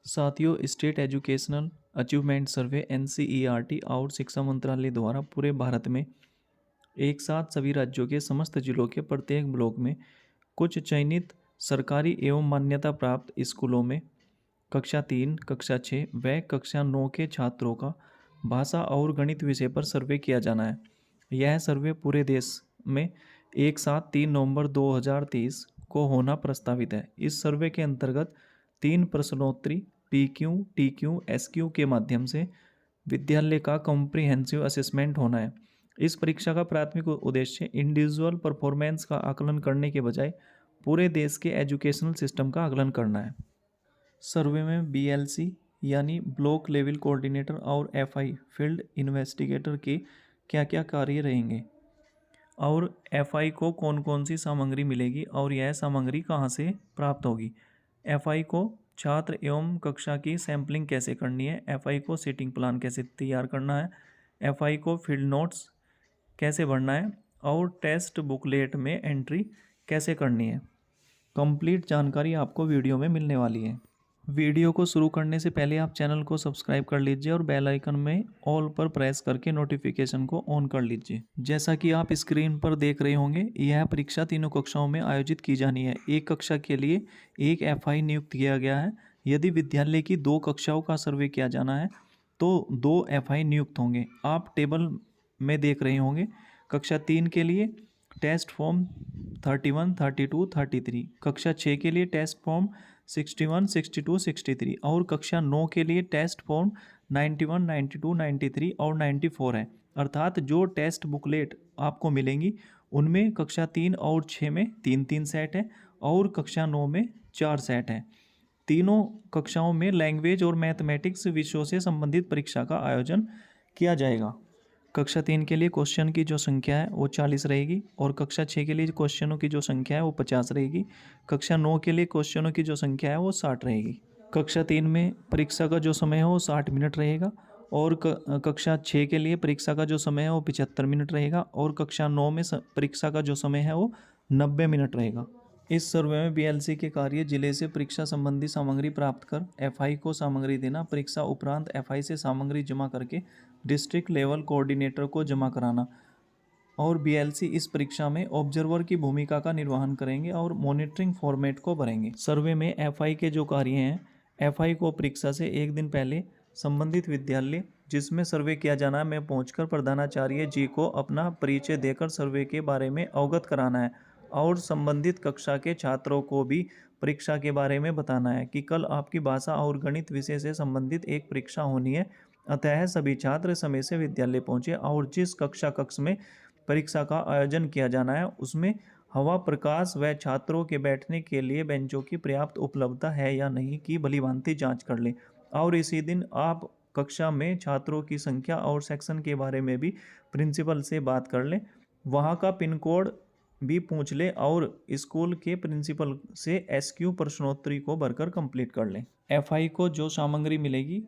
साथियों, state educational achievement सर्वे NCERT और शिक्षा मंत्रालय द्वारा पूरे भारत में एक साथ सभी राज्यों के समस्त जिलों के प्रत्येक ब्लॉक में कुछ चयनित सरकारी एवं मान्यता प्राप्त स्कूलों में कक्षा 3, कक्षा 6 व कक्षा 9 के छात्रों का भाषा और गणित विषय पर सर्वे किया जाना है। यह सर्वे पूरे देश में एक साथ 3 नवंबर 2023 को होना प्रस्तावित है। इस सर्वे के अंतर्गत 3 प्रश्नोत्तरी PQ, TQ, SQ के माध्यम से विद्यालय का कॉम्प्रिहेंसिव असेसमेंट होना है। इस परीक्षा का प्राथमिक उद्देश्य इंडिविजुअल परफॉर्मेंस का आकलन करने के बजाय पूरे देश के एजुकेशनल सिस्टम का आकलन करना है। सर्वे में BLC यानी ब्लॉक लेवल कोऑर्डिनेटर और FI फील्ड इन्वेस्टिगेटर के क्या क्या कार्य रहेंगे और FI को कौन कौन सी सामग्री मिलेगी और यह सामग्री कहाँ से प्राप्त होगी। FI को छात्र एवं कक्षा की सैम्पलिंग कैसे करनी है, FI को सीटिंग प्लान कैसे तैयार करना है, FI को फील्ड नोट्स कैसे भरना है और टेस्ट बुकलेट में एंट्री कैसे करनी है। कंप्लीट जानकारी आपको वीडियो में मिलने वाली है। वीडियो को शुरू करने से पहले आप चैनल को सब्सक्राइब कर लीजिए और बेल आइकन में ऑल पर प्रेस करके नोटिफिकेशन को ऑन कर लीजिए। जैसा कि आप स्क्रीन पर देख रहे होंगे, यह परीक्षा तीनों कक्षाओं में आयोजित की जानी है। एक कक्षा के लिए एक FI नियुक्त किया गया है। यदि विद्यालय की 2 कक्षाओं का सर्वे किया जाना है तो 2 FI नियुक्त होंगे। आप टेबल में देख रहे होंगे, कक्षा 3 के लिए टेस्ट फॉर्म 31, 32, 33, कक्षा 6 के लिए टेस्ट फॉर्म 61, 62, 63 और कक्षा 9 के लिए टेस्ट फॉर्म 91, 92, 93 और 94 है। अर्थात जो टेस्ट बुकलेट आपको मिलेंगी उनमें कक्षा 3 और 6 में 3-3 सेट है और कक्षा 9 में 4 सेट है। तीनों कक्षाओं में लैंग्वेज और मैथमेटिक्स विषयों से संबंधित परीक्षा का आयोजन किया जाएगा। कक्षा 3 के लिए क्वेश्चन की जो संख्या है वो 40 रहेगी और कक्षा 6 के लिए क्वेश्चनों की जो संख्या है वो 50 रहेगी। कक्षा 9 के लिए क्वेश्चनों की जो संख्या है वो 60 रहेगी। कक्षा 3 में परीक्षा का जो समय है वो 60 मिनट रहेगा और कक्षा 6 के लिए परीक्षा का जो समय है वो 75 मिनट रहेगा और कक्षा 9 में परीक्षा का जो समय है वो 90 मिनट रहेगा। इस सर्वे में BLC के कार्य जिले से परीक्षा संबंधी सामग्री प्राप्त कर FI को सामग्री देना, परीक्षा उपरांत FI से सामग्री जमा करके डिस्ट्रिक्ट लेवल कोऑर्डिनेटर को जमा कराना और BLC इस परीक्षा में ऑब्जर्वर की भूमिका का निर्वहन करेंगे और मॉनिटरिंग फॉर्मेट को भरेंगे। सर्वे में FI के जो कार्य हैं, FI को परीक्षा से एक दिन पहले संबंधित विद्यालय जिसमें सर्वे किया जाना है में पहुंचकर प्रधानाचार्य जी को अपना परिचय देकर सर्वे के बारे में अवगत कराना है और संबंधित कक्षा के छात्रों को भी परीक्षा के बारे में बताना है कि कल आपकी भाषा और गणित विषय से संबंधित एक परीक्षा होनी है। अतः सभी छात्र समय से विद्यालय पहुंचे और जिस कक्ष में परीक्षा का आयोजन किया जाना है उसमें हवा, प्रकाश व छात्रों के बैठने के लिए बेंचों की पर्याप्त उपलब्धता है या नहीं की भलीभांति जांच कर लें और इसी दिन आप कक्षा में छात्रों की संख्या और सेक्शन के बारे में भी प्रिंसिपल से बात कर लें, वहाँ का पिन कोड भी पूछ ले और स्कूल के प्रिंसिपल से SQ प्रश्नोत्तरी को भरकर कंप्लीट कर लें। FI को जो सामग्री मिलेगी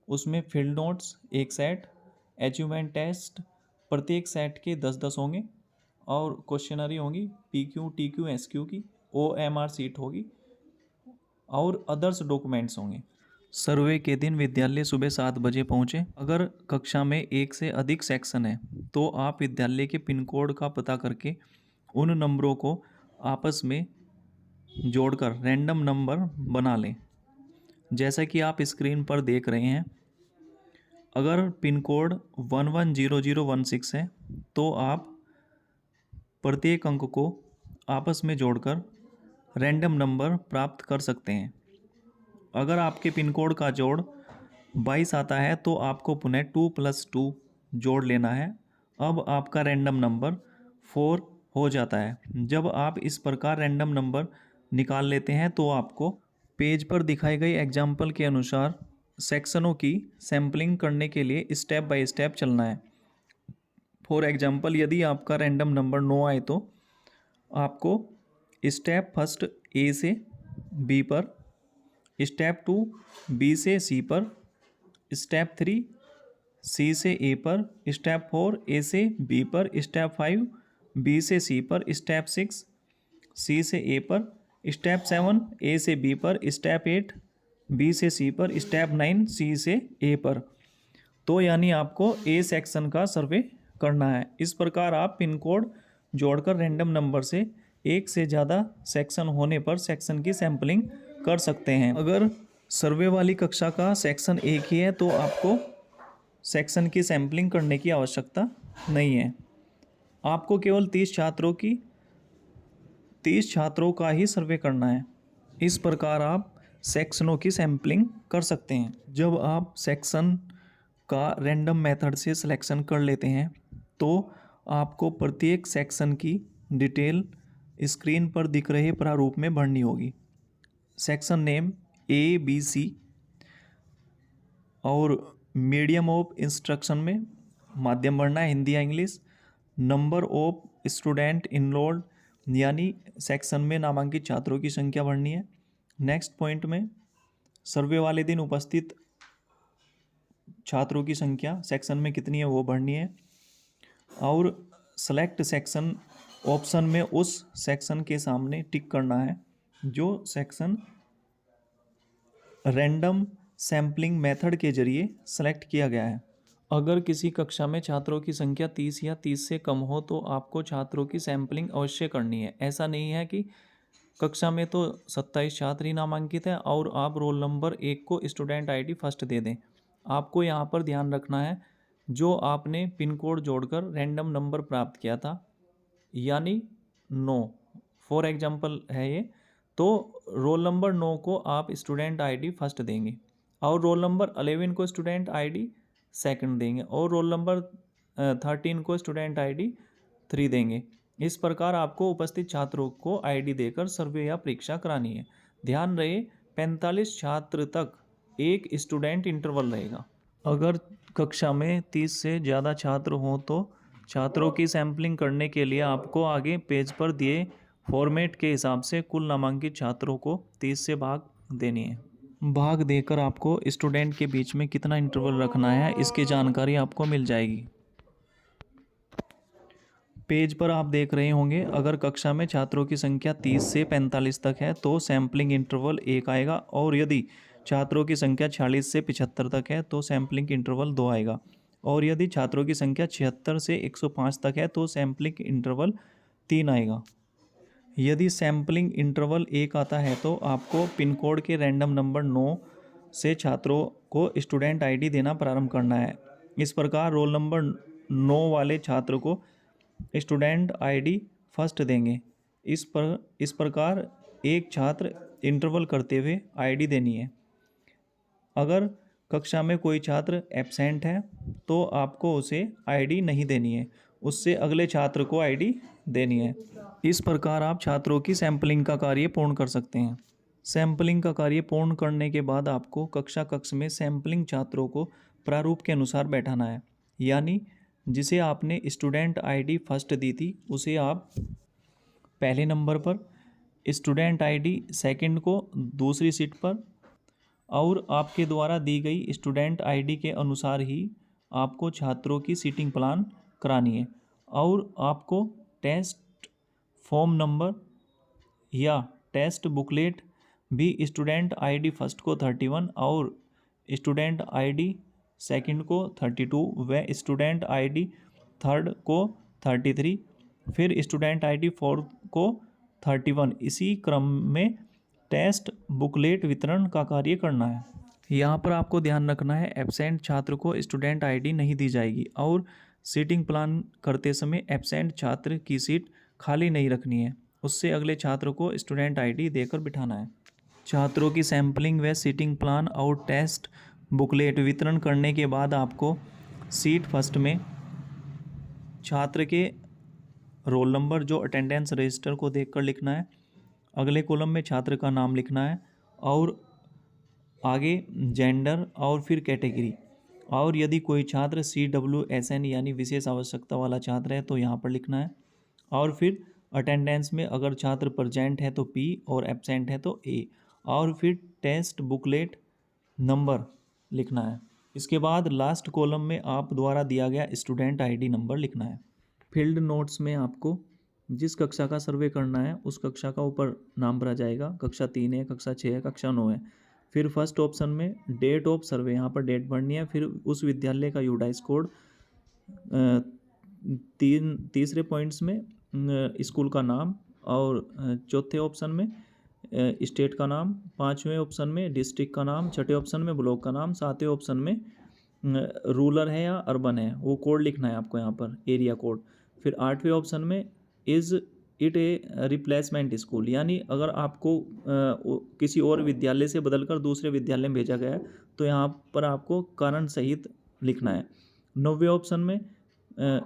उसमें फील्ड नोट्स एक सेट, अचीवमेंट टेस्ट प्रत्येक सेट के 10-10 होंगे और क्वेश्चनरी होंगी PQ, TQ, SQ की, OMR सीट होगी और अदर्स डॉक्यूमेंट्स होंगे। सर्वे के दिन विद्यालय सुबह 7 बजे पहुँचे। अगर कक्षा में एक से अधिक सेक्शन है तो आप विद्यालय के पिन कोड का पता करके उन नंबरों को आपस में जोड़कर रैंडम नंबर बना लें। जैसा कि आप स्क्रीन पर देख रहे हैं, अगर पिन कोड 110016 है तो आप प्रत्येक अंक को आपस में जोड़कर रैंडम नंबर प्राप्त कर सकते हैं। अगर आपके पिन कोड का जोड़ 22 आता है तो आपको पुनः 2 + 2 जोड़ लेना है। अब आपका रैंडम नंबर 4 हो जाता है। जब आप इस प्रकार रैंडम नंबर निकाल लेते हैं तो आपको पेज पर दिखाए गए एग्जाम्पल के अनुसार सेक्शनों की सैम्पलिंग करने के लिए स्टेप बाय स्टेप चलना है। फॉर एग्जाम्पल, यदि आपका रैंडम नंबर 9 आए तो आपको स्टेप फर्स्ट A से B पर, स्टेप 2 B से C पर, स्टेप 3 C से A पर, स्टेप 4 A से B पर, स्टेप 5 B से C पर, स्टेप 6 C से A पर, स्टेप 7 A से B पर, स्टेप 8 बी से सी पर, स्टेप 9 सी से ए पर। तो यानी आपको ए सेक्शन का सर्वे करना है। इस प्रकार आप पिन कोड जोड़कर रैंडम नंबर से एक से ज़्यादा सेक्शन होने पर सेक्शन की सैंपलिंग कर सकते हैं। अगर सर्वे वाली कक्षा का सेक्शन एक ही है तो आपको सेक्शन की सैंपलिंग करने की आवश्यकता नहीं है। आपको केवल 30 छात्रों का ही सर्वे करना है। इस प्रकार आप सेक्शनों की सैंपलिंग कर सकते हैं। जब आप सेक्शन का रैंडम मेथड से सिलेक्शन कर लेते हैं तो आपको प्रत्येक सेक्शन की डिटेल स्क्रीन पर दिख रहे प्रारूप में भरनी होगी। Section name A B C और मीडियम ऑफ इंस्ट्रक्शन में माध्यम भरना है, हिंदी या English. Number of student enrolled यानी सेक्शन में नामांकित छात्रों की संख्या भरनी है। नेक्स्ट पॉइंट में सर्वे वाले दिन उपस्थित छात्रों की संख्या सेक्शन में कितनी है वो भरनी है। और सेलेक्ट सेक्शन ऑप्शन में उस सेक्शन के सामने टिक करना है जो सेक्शन रैंडम सैम्पलिंग मेथड के जरिए सेलेक्ट किया गया है। अगर किसी कक्षा में छात्रों की संख्या 30 या 30 से कम हो तो आपको छात्रों की सैंपलिंग अवश्य करनी है। ऐसा नहीं है कि कक्षा में तो 27 छात्र ही नामांकित हैं और आप रोल नंबर 1 को स्टूडेंट आईडी फर्स्ट दे दें। आपको यहाँ पर ध्यान रखना है जो आपने पिन कोड जोड़कर रैंडम नंबर प्राप्त किया था, यानी 9 फॉर एग्जांपल है ये, तो रोल नंबर 9 को आप स्टूडेंट आईडी फर्स्ट देंगे और रोल नंबर 11 को स्टूडेंट आईडी सेकंड देंगे और रोल नंबर 13 को स्टूडेंट आईडी 3 देंगे। इस प्रकार आपको उपस्थित छात्रों को आईडी देकर सर्वे या परीक्षा करानी है। ध्यान रहे 45 छात्र तक एक स्टूडेंट इंटरवल रहेगा। अगर कक्षा में 30 से ज़्यादा छात्र हों तो छात्रों की सैंपलिंग करने के लिए आपको आगे पेज पर दिए फॉर्मेट के हिसाब से कुल नामांकित छात्रों को 30 से भाग देनी है। भाग देकर आपको स्टूडेंट के बीच में कितना इंटरवल रखना है इसकी जानकारी आपको मिल जाएगी। पेज पर आप देख रहे होंगे अगर कक्षा में छात्रों की संख्या 30 से 45 तक है तो सैंपलिंग इंटरवल 1 आएगा और यदि छात्रों की संख्या 46 से 75 तक है तो सैंपलिंग इंटरवल 2 आएगा और यदि छात्रों की संख्या 76 से 105 तक है तो सैंपलिंग इंटरवल 3 आएगा। यदि सैंपलिंग इंटरवल 1 आता है तो आपको पिन कोड के रैंडम नंबर 9 से छात्रों को स्टूडेंट आईडी देना प्रारंभ करना है। इस प्रकार रोल नंबर 9 वाले छात्र को स्टूडेंट आईडी फर्स्ट देंगे। इस प्रकार एक छात्र इंटरवल करते हुए आईडी देनी है। अगर कक्षा में कोई छात्र एब्सेंट है तो आपको उसे आईडी नहीं देनी है, उससे अगले छात्र को आईडी देनी है। इस प्रकार आप छात्रों की सैंपलिंग का कार्य पूर्ण कर सकते हैं। सैंपलिंग का कार्य पूर्ण करने के बाद आपको कक्षा कक्ष में सैंपलिंग छात्रों को प्रारूप के अनुसार बैठाना है, यानी जिसे आपने स्टूडेंट आईडी फर्स्ट दी थी उसे आप पहले नंबर पर, स्टूडेंट आईडी सेकंड को दूसरी सीट पर और आपके द्वारा दी गई स्टूडेंट आईडी के अनुसार ही आपको छात्रों की सीटिंग प्लान करानी है। और आपको टेस्ट फॉर्म नंबर या टेस्ट बुकलेट भी स्टूडेंट आईडी फर्स्ट को 31 और स्टूडेंट आईडी सेकंड को 32 व स्टूडेंट आईडी थर्ड को 33 फिर स्टूडेंट आईडी फोर्थ को 31 इसी क्रम में टेस्ट बुकलेट वितरण का कार्य करना है। यहाँ पर आपको ध्यान रखना है एब्सेंट छात्र को स्टूडेंट आईडी नहीं दी जाएगी और सीटिंग प्लान करते समय एब्सेंट छात्र की सीट खाली नहीं रखनी है, उससे अगले छात्र को स्टूडेंट आईडी देकर बिठाना है। छात्रों की सैंपलिंग व सीटिंग प्लान और टेस्ट बुकलेट वितरण करने के बाद आपको सीट फर्स्ट में छात्र के रोल नंबर जो अटेंडेंस रजिस्टर को देखकर लिखना है, अगले कॉलम में छात्र का नाम लिखना है और आगे जेंडर और फिर कैटेगरी। और यदि कोई छात्र CWSN यानी विशेष आवश्यकता वाला छात्र है तो यहाँ पर लिखना है और फिर अटेंडेंस में अगर छात्र प्रेजेंट है तो P और एब्सेंट है तो A और फिर टेस्ट बुकलेट नंबर लिखना है। इसके बाद लास्ट कॉलम में आप द्वारा दिया गया स्टूडेंट आईडी नंबर लिखना है। फील्ड नोट्स में आपको जिस कक्षा का सर्वे करना है उस कक्षा का ऊपर नाम भरा जाएगा, कक्षा 3 है, कक्षा 6 है, कक्षा 9 है। फिर फर्स्ट ऑप्शन में डेट ऑफ सर्वे, यहाँ पर डेट भरनी है। फिर उस विद्यालय का यूडाइस कोड। तीसरे पॉइंट्स में स्कूल का नाम, और चौथे ऑप्शन में स्टेट का नाम, पांचवें ऑप्शन में डिस्ट्रिक्ट का नाम, छठे ऑप्शन में ब्लॉक का नाम, सातवें ऑप्शन में रूरल है या अर्बन है वो कोड लिखना है आपको यहाँ पर, एरिया कोड। फिर आठवें ऑप्शन में is it A replacement school, यानी अगर आपको किसी और विद्यालय से बदलकर दूसरे विद्यालय में भेजा गया है तो यहाँ पर आपको कारण सहित लिखना है। नौवें ऑप्शन में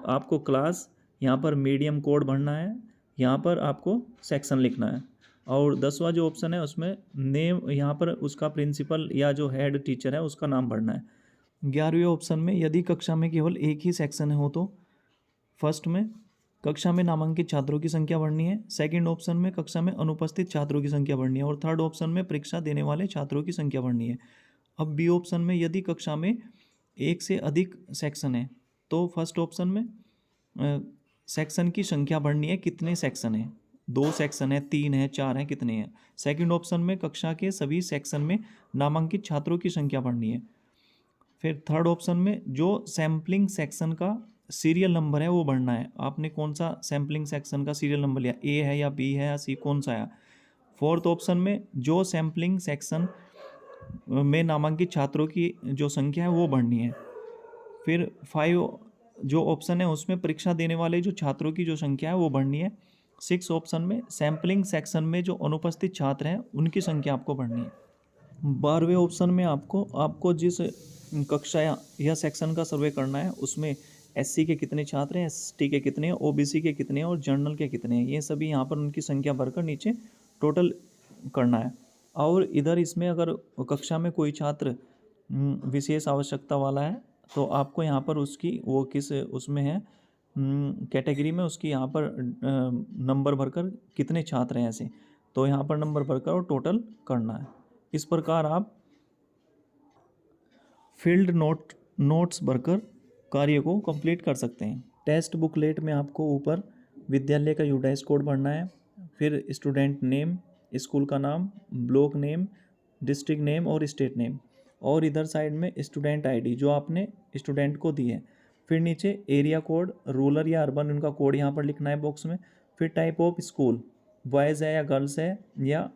आपको क्लास, यहाँ पर मीडियम कोड भरना है, यहाँ पर आपको सेक्शन लिखना है। और 10वां जो ऑप्शन है उसमें नेम, यहाँ पर उसका प्रिंसिपल या जो हेड टीचर है उसका नाम भरना है। 11वें ऑप्शन में यदि कक्षा में केवल एक ही सेक्शन हो तो फर्स्ट में कक्षा में नामांकित छात्रों की संख्या भरनी है, सेकंड ऑप्शन में कक्षा में अनुपस्थित छात्रों की संख्या भरनी है, और थर्ड ऑप्शन में परीक्षा देने वाले छात्रों की संख्या भरनी है। अब बी ऑप्शन में यदि कक्षा में एक से अधिक सेक्शन है तो फर्स्ट ऑप्शन में सेक्शन की संख्या भरनी है, कितने सेक्शन है, 2 सेक्शन है, 3 है, 4 है, कितने हैं। सेकंड ऑप्शन में कक्षा के सभी सेक्शन में नामांकित छात्रों की संख्या भरनी है। फिर थर्ड ऑप्शन में जो सैम्पलिंग सेक्शन का सीरियल नंबर है वो भरना है, आपने कौन सा सैम्पलिंग सेक्शन का सीरियल नंबर लिया, ए है या बी है या सी, कौन सा है। फोर्थ ऑप्शन में जो सैम्पलिंग सेक्शन में नामांकित छात्रों की जो संख्या है वो भरनी है। फिर 5 जो ऑप्शन है उसमें परीक्षा देने वाले जो छात्रों की जो संख्या है वो भरनी है। 6 ऑप्शन में सैम्पलिंग सेक्शन में जो अनुपस्थित छात्र हैं उनकी संख्या आपको भरनी है। 12वें ऑप्शन में आपको जिस कक्षा या सेक्शन का सर्वे करना है उसमें एससी के कितने छात्र हैं, एसटी के कितने हैं, ओबीसी के कितने हैं और जनरल के कितने हैं, ये सभी यहाँ पर उनकी संख्या भरकर नीचे टोटल करना है। और इधर इसमें अगर कक्षा में कोई छात्र विशेष आवश्यकता वाला है तो आपको यहाँ पर उसकी वो किस उसमें है कैटेगरी में उसकी यहाँ पर नंबर भरकर कितने छात्र हैं ऐसे, तो यहाँ पर नंबर भरकर और टोटल करना है। इस प्रकार आप फील्ड नोट्स भरकर कार्य को कंप्लीट कर सकते हैं। टेस्ट बुकलेट में आपको ऊपर विद्यालय का यूडाइस कोड भरना है, फिर स्टूडेंट नेम, स्कूल का नाम, ब्लॉक नेम, डिस्ट्रिक्ट नेम और स्टेट नेम, और इधर साइड में स्टूडेंट आईडी जो आपने स्टूडेंट को दी है। फिर नीचे एरिया कोड, रूरल या अर्बन उनका कोड यहाँ पर लिखना है बॉक्स में। फिर टाइप ऑफ स्कूल, बॉयज़ है या गर्ल्स है या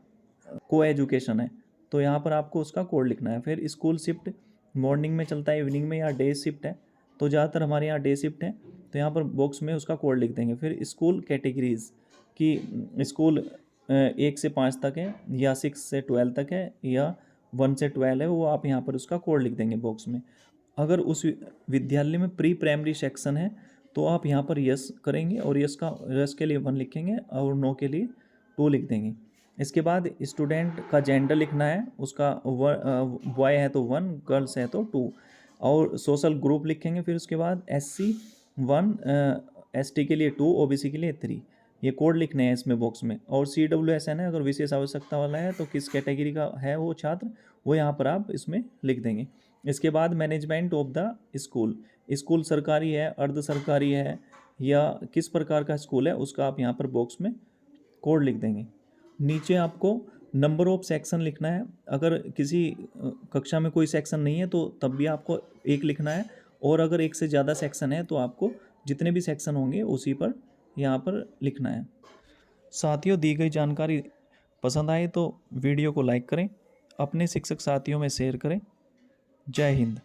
को एजुकेशन है, तो यहाँ पर आपको उसका कोड लिखना है। फिर स्कूल शिफ्ट मॉर्निंग में चलता है, इवनिंग में, या डे शिफ्ट है, तो ज़्यादातर हमारे यहाँ डे शिफ्ट है तो यहाँ पर बॉक्स में उसका कोड लिख देंगे। फिर स्कूल कैटेगरीज कि स्कूल 1 से 5 तक है या 6 से 12 तक है या 1 से 12 है, वो आप यहाँ पर उसका कोड लिख देंगे बॉक्स में। अगर उस विद्यालय में प्री प्राइमरी सेक्शन है तो आप यहाँ पर यस करेंगे और यस के लिए 1 लिखेंगे और नो के लिए 2 लिख देंगे। इसके बाद स्टूडेंट का जेंडर लिखना है, उसका बॉय है तो 1, गर्ल्स है तो 2, और सोशल ग्रुप लिखेंगे। फिर उसके बाद SC 1, ST के लिए 2, OBC के लिए 3, ये कोड लिखने हैं इसमें बॉक्स में। और CWSN है, अगर विशेष आवश्यकता वाला है तो किस कैटेगरी का है वो छात्र, वो यहाँ पर आप इसमें लिख देंगे। इसके बाद management of the school, school सरकारी है, अर्ध सरकारी है या किस प्रकार का स्कूल है, उसका आप यहाँ पर बॉक्स में कोड लिख देंगे। नीचे आपको नंबर ऑफ सेक्शन लिखना है, अगर किसी कक्षा में कोई सेक्शन नहीं है तो तब भी आपको 1 लिखना है, और अगर 1 से ज़्यादा सेक्शन है तो आपको जितने भी सेक्शन होंगे उसी पर यहाँ पर लिखना है। साथियों, दी गई जानकारी पसंद आए तो वीडियो को लाइक करें, अपने शिक्षक साथियों में शेयर करें। जय हिंद।